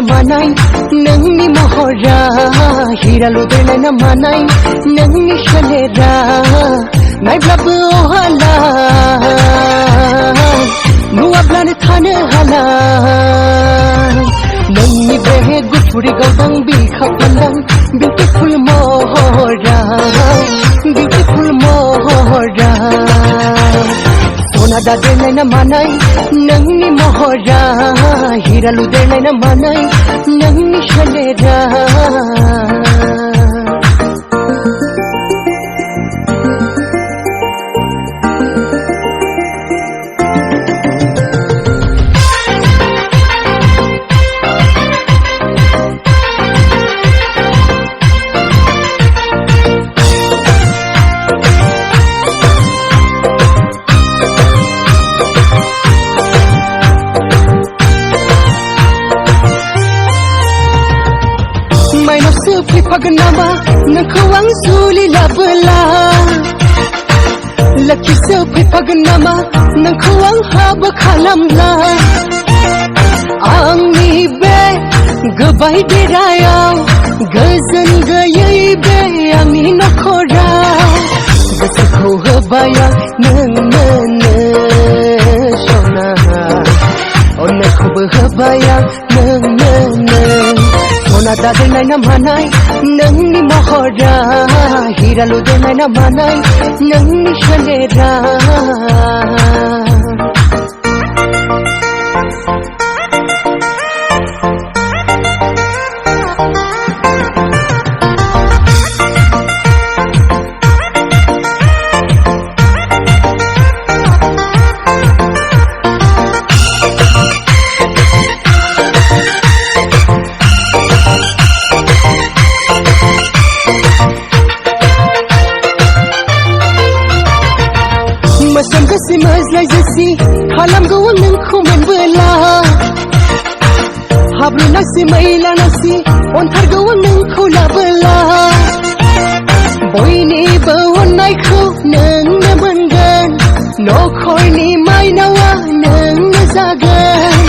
मानाय नोंनि महरा हिरा लुदेरनाय ना मानाय नोंनि सोलेरा नायब्लाबो अहाला नुवाब्लानो थानो हाला नोंनि बे गुफुर गावदां बिखा फान्दां बिउटिफुल महरा बिउटिफुल महरा सना दादेरनाय ना मानाय नोंनि महरा हिरा लुदेरनाय ना मानाय नोंनि सोलेरा फैफागोन नामा नोंखौ आं जुलि लाबोला लोखिसो फैफागोन नामा नोंखौ आं हाबा खालामला आंनि बे गोबाय देरायाव गोजोन गैयै बे आंनि नखराव गोसोखौ होबाय आं नोंनो सना अननायखौबो होबाय आं नोंनो सना दादेरनाय ना मानाय नोंनि महरा हिरा लुदेरनाय ना मानाय नोंनि सोलेरा मोसोम गोसोम मोज्लाय जोसि खालामगौ आं नोंखौ मोनबोला हाब्रु नासि मैला नासि अनथारगौ आं नोंखौ लाबोला बयनिबो अननायखौ नोंनो मोनगोन नखरनि माइनावा नोंनो जागोन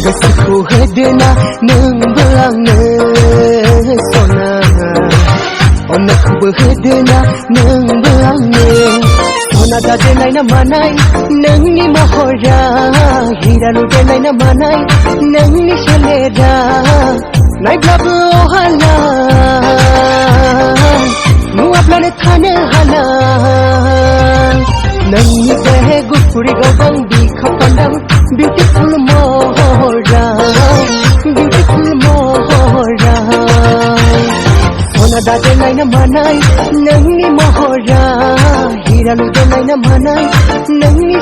गोसोखौ होदोना नोंबो आंनो सना अननायखौबो होदोना नोंबो आंनो सना दादेरनाय ना मानाय नोंनि महरा हिरा लुदेरनाय ना मानाय नोंनि सोलेरा नायब्लाबो अहाला नुवाब्लानो थानो हाला नोंनि बे गुफुर गावदां बिखा फान्दां बिउटिफुल महरा बिउटिफुल महरा सना दादेरनाय ना मानाय नोंनि महरा हिरा लुदेरनाय ना मानाय नोंनि